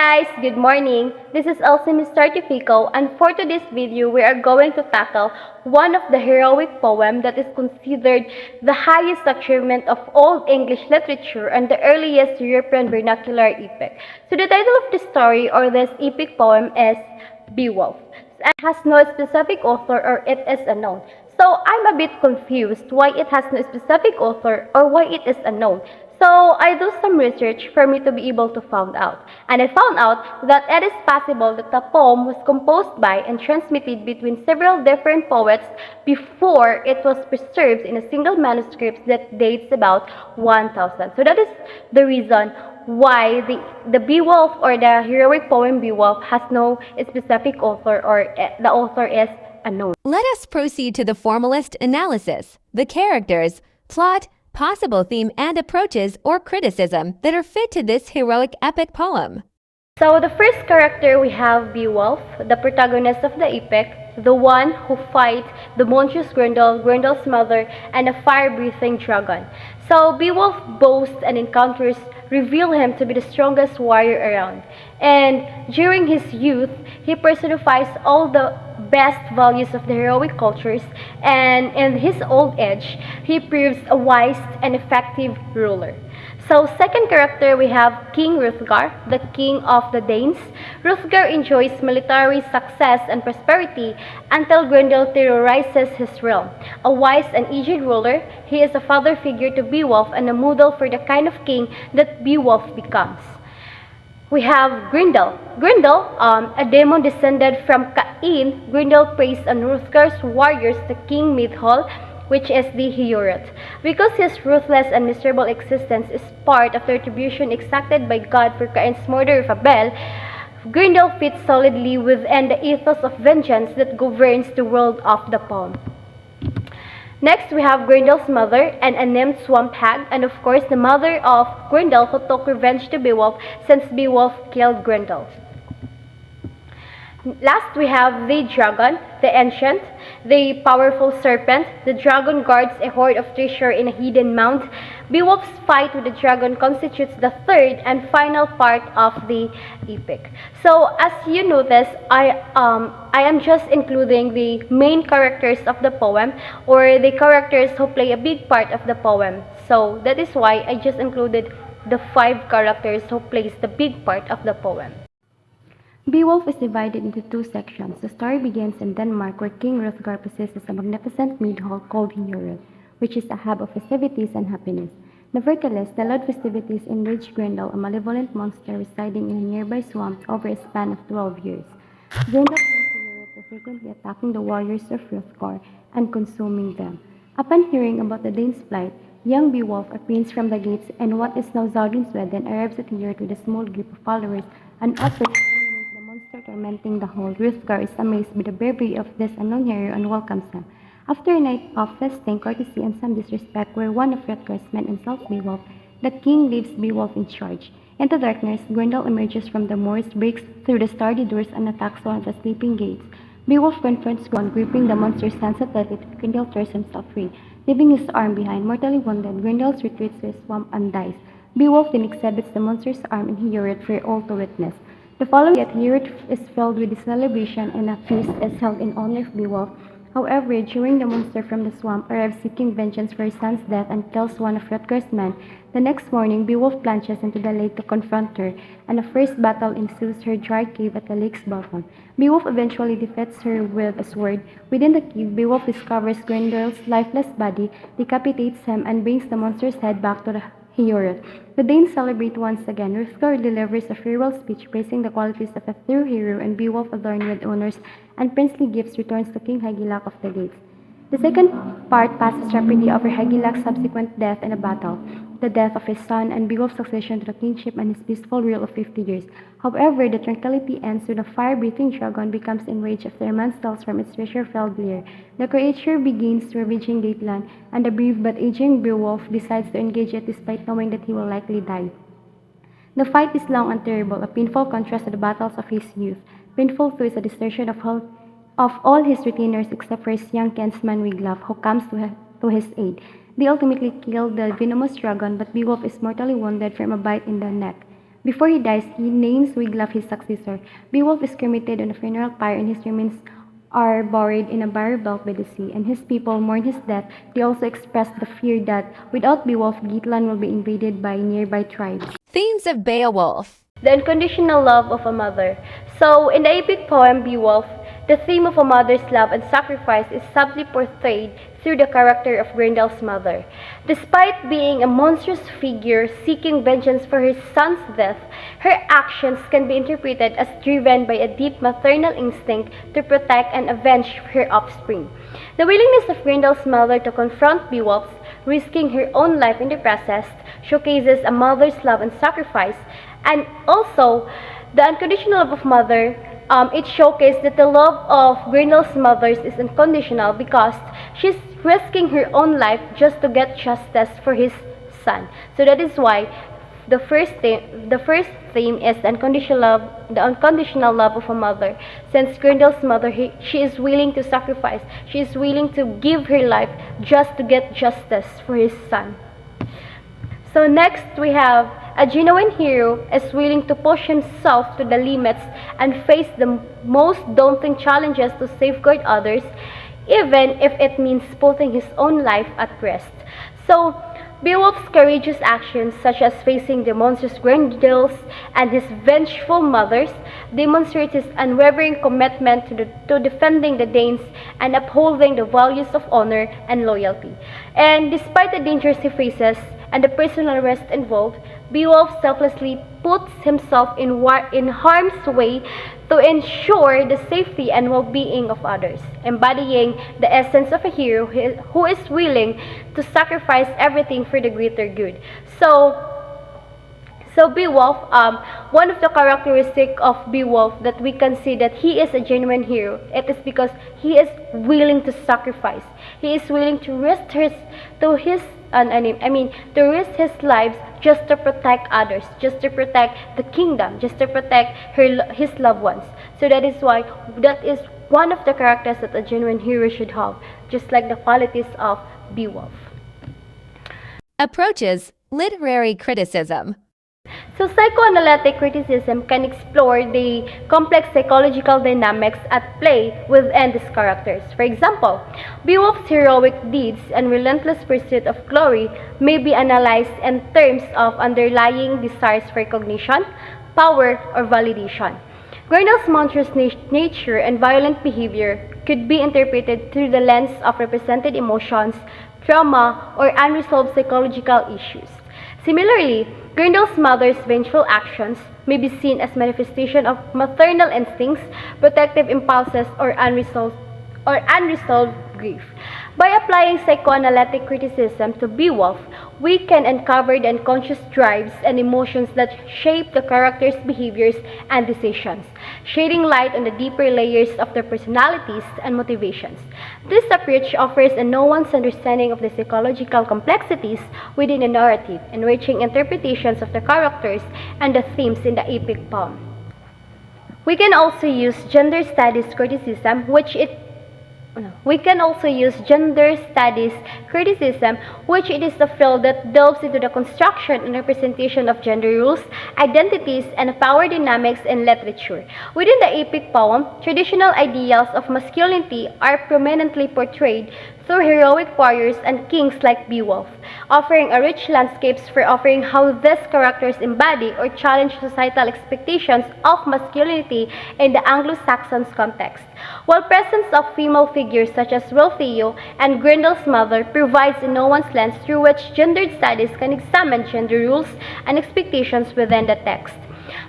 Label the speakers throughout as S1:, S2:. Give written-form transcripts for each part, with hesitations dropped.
S1: guys, good morning. This is Elsie Miss Certifico, and for today's video we are going to tackle one of the heroic poem that is considered the highest achievement of all English literature and the earliest European vernacular epic. So the title of the story or this epic poem is Beowulf. It has no specific author or it is unknown. So I'm a bit confused why it has no specific author or why it is unknown. So I do some research for me to be able to find out. And I found out that it is possible that the poem was composed by and transmitted between several different poets before it was preserved in a single manuscript that dates about 1000. So that is the reason why the Beowulf or the heroic poem Beowulf has no specific author or the author is unknown.
S2: Let us proceed to the formalist analysis, the characters, plot, possible theme, and approaches or criticism that are fit to this heroic epic poem.
S1: So the first character we have Beowulf, the protagonist of the epic, the one who fights the monstrous Grendel, Grendel's mother, and a fire-breathing dragon. So Beowulf boasts and encounters reveal him to be the strongest warrior around. And during his youth, he personifies all the best values of the heroic cultures, and in his old age, he proves a wise and effective ruler. So second character we have King Hrothgar, the king of the Danes. Hrothgar enjoys military success and prosperity until Grendel terrorizes his realm. A wise and aged ruler, he is a father figure to Beowulf and a model for the kind of king that Beowulf becomes. We have Grendel. Grendel, a demon descended from Cain, Grendel preys on Hrothgar's warriors, the King Midhol, which is the Heorot. Because his ruthless and miserable existence is part of the retribution exacted by God for Cain's murder of Abel, Grendel fits solidly within the ethos of vengeance that governs the world of the poem. Next, we have Grendel's mother, an unnamed swamp hag, and of course the mother of Grendel who took revenge to Beowulf since Beowulf killed Grendel. Last, we have the dragon, the ancient, the powerful serpent. The dragon guards a hoard of treasure in a hidden mount. Beowulf's fight with the dragon constitutes the third and final part of the epic. So, as you notice, I am just including the main characters of the poem or the characters who play a big part of the poem. So, that is why I just included the 5 characters who plays the big part of the poem. Beowulf is divided into 2 sections. The story begins in Denmark, where King Hrothgar possesses a magnificent mead hall called Heorot, which is a hub of festivities and happiness. Nevertheless, the loud festivities enraged Grendel, a malevolent monster residing in a nearby swamp, over a span of 12 years. Grendel blames Heorot for frequently attacking the warriors of Hrothgar and consuming them. Upon hearing about the Danes' plight, young Beowulf, a prince from the gates in what is now southern Sweden, arrives at Heorot with a small group of followers and offers tormenting the whole. Hrothgar is amazed by the bravery of this unknown hero and welcomes him. After a night of feasting, courtesy, and some disrespect, where one of Hrothgar's men insults Beowulf, the king leaves Beowulf in charge. In the darkness, Grendel emerges from the moors, breaks through the sturdy doors, and attacks one of the sleeping gates. Beowulf confronts Grendel, gripping the monster's hands so tightly that Grendel tears himself free, leaving his arm behind. Mortally wounded, Grendel retreats to his swamp and dies. Beowulf then exhibits the monster's arm in Heorot for all to witness. The following year, Heorot is filled with celebration and a feast is held in honor of Beowulf. However, during the monster from the swamp arrives seeking vengeance for his son's death and kills one of Hrothgar's men, the next morning Beowulf plunges into the lake to confront her, and a first battle ensues her dry cave at the lake's bottom. Beowulf eventually defeats her with a sword. Within the cave, Beowulf discovers Grendel's lifeless body, decapitates him, and brings the monster's head back to the Heorot. The Danes celebrate once again. Hrothgar delivers a farewell speech praising the qualities of a true hero, and Beowulf, adorned with honors and princely gifts, returns to King Hygelac of the Gates. The second part passes rapidly over Hygelac's subsequent death in a battle, the death of his son, and Beowulf's succession to the kingship and his peaceful rule of 50 years. However, the tranquility ends when a fire-breathing dragon becomes enraged after a man steals from its treasure-filled lair. The creature begins ravaging Gateland, and the brave but aging Beowulf decides to engage it despite knowing that he will likely die. The fight is long and terrible, a painful contrast to the battles of his youth. Painful too is the desertion of all his retainers except for his young kinsman Wiglaf, who comes to his aid. They ultimately kill the venomous dragon, but Beowulf is mortally wounded from a bite in the neck. Before he dies, he names Wiglaf his successor. Beowulf is cremated on a funeral pyre, and his remains are buried in a burial belt by the sea, and his people mourn his death. They also express the fear that without Beowulf, Geatland will be invaded by nearby tribes.
S2: Themes of Beowulf.
S1: The unconditional love of a mother. So, in the epic poem Beowulf, the theme of a mother's love and sacrifice is subtly portrayed through the character of Grendel's mother. Despite being a monstrous figure seeking vengeance for her son's death, her actions can be interpreted as driven by a deep maternal instinct to protect and avenge her offspring. The willingness of Grendel's mother to confront Beowulf, risking her own life in the process, showcases a mother's love and sacrifice, and also the unconditional love of mother. It showcased that the love of Grendel's mother is unconditional because she's risking her own life just to get justice for his son. So that is why the first theme is the unconditional love of a mother. Since Grendel's mother, she is willing to sacrifice, she is willing to give her life just to get justice for his son. So next we have a genuine hero is willing to push himself to the limits and face the most daunting challenges to safeguard others, even if it means putting his own life at rest. So, Beowulf's courageous actions, such as facing the monstrous Grendels and his vengeful mothers, demonstrate his unwavering commitment to defending the Danes and upholding the values of honor and loyalty. And despite the dangers he faces and the personal risk involved, Beowulf selflessly puts himself in harm's way to ensure the safety and well-being of others, embodying the essence of a hero who is willing to sacrifice everything for the greater good. So Beowulf, one of the characteristics of Beowulf that we can see that he is a genuine hero, it is because he is willing to sacrifice. He is willing to risk to risk his lives just to protect others, just to protect the kingdom, just to protect his loved ones. So that is why that is one of the characters that a genuine hero should have, just like the qualities of Beowulf.
S2: Approaches literary criticism.
S1: So psychoanalytic criticism can explore the complex psychological dynamics at play within these characters. For example, Beowulf's heroic deeds and relentless pursuit of glory may be analyzed in terms of underlying desires for recognition, power, or validation. Grendel's monstrous nature and violent behavior could be interpreted through the lens of represented emotions, trauma, or unresolved psychological issues. Similarly, Grendel's mother's vengeful actions may be seen as manifestation of maternal instincts, protective impulses, or unresolved grief. By applying psychoanalytic criticism to Beowulf, we can uncover the unconscious drives and emotions that shape the character's behaviors and decisions, shedding light on the deeper layers of their personalities and motivations. This approach offers a nuanced understanding of the psychological complexities within the narrative, enriching interpretations of the characters and the themes in the epic poem. We can also use gender studies criticism, which it is a field that delves into the construction and representation of gender roles, identities, and power dynamics in literature. Within the epic poem, traditional ideals of masculinity are prominently portrayed through heroic warriors and kings like Beowulf, offering a rich landscapes for offering how these characters embody or challenge societal expectations of masculinity in the Anglo-Saxon context. While presence of female figures such as Wealhtheow and Grendel's mother provides a nuanced lens through which gendered studies can examine gender rules and expectations within the text.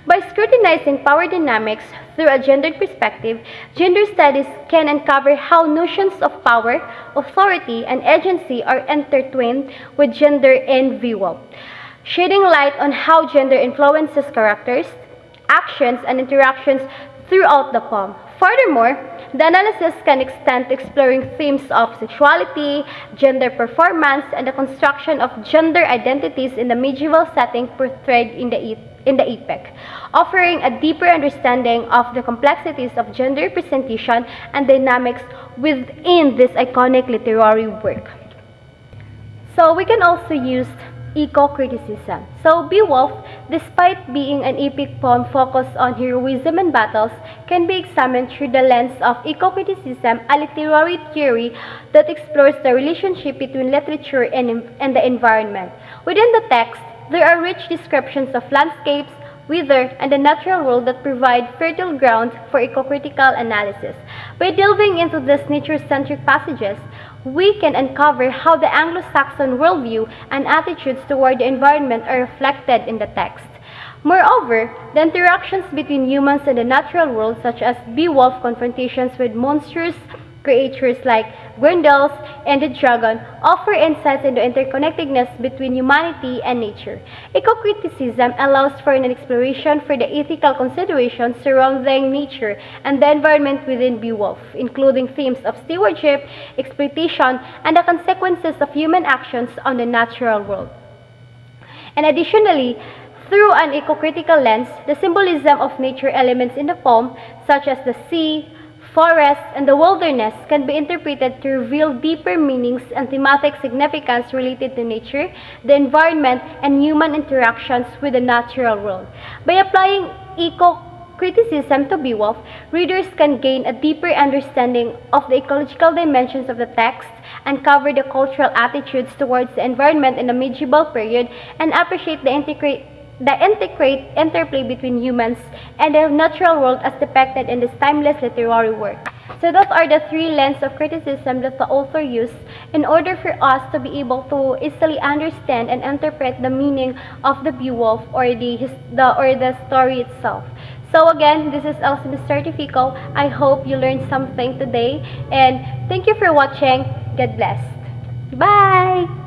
S1: By scrutinizing power dynamics through a gendered perspective, gender studies can uncover how notions of power, authority, and agency are intertwined with gender in Beowulf, shedding light on how gender influences characters, actions, and interactions throughout the poem. Furthermore, the analysis can extend to exploring themes of sexuality, gender performance, and the construction of gender identities in the medieval setting portrayed in the epic, offering a deeper understanding of the complexities of gender representation and dynamics within this iconic literary work. So we can also use eco-criticism. So Beowulf, despite being an epic poem focused on heroism and battles, can be examined through the lens of eco-criticism, a literary theory that explores the relationship between literature and the environment. Within the text, there are rich descriptions of landscapes, weather, and the natural world that provide fertile ground for eco-critical analysis. By delving into these nature-centric passages, we can uncover how the Anglo-Saxon worldview and attitudes toward the environment are reflected in the text. Moreover, the interactions between humans and the natural world, such as Beowulf's confrontations with monstrous creatures like Grendel's and the dragon, offer insights into interconnectedness between humanity and nature. Eco-criticism allows for an exploration for the ethical considerations surrounding nature and the environment within Beowulf, including themes of stewardship, exploitation, and the consequences of human actions on the natural world. And additionally, through an eco-critical lens, the symbolism of nature elements in the poem, such as the sea, forest, and the wilderness, can be interpreted to reveal deeper meanings and thematic significance related to nature, the environment, and human interactions with the natural world. By applying eco-criticism to Beowulf, readers can gain a deeper understanding of the ecological dimensions of the text, uncover the cultural attitudes towards the environment in the medieval period, and appreciate the integrate interplay between humans and the natural world as depicted in this timeless literary work. So those are the three lenses of criticism that the author used in order for us to be able to easily understand and interpret the meaning of the Beowulf or the story itself. So again, this is Elsie Certifico. I hope you learned something today, and thank you for watching. God bless. Bye!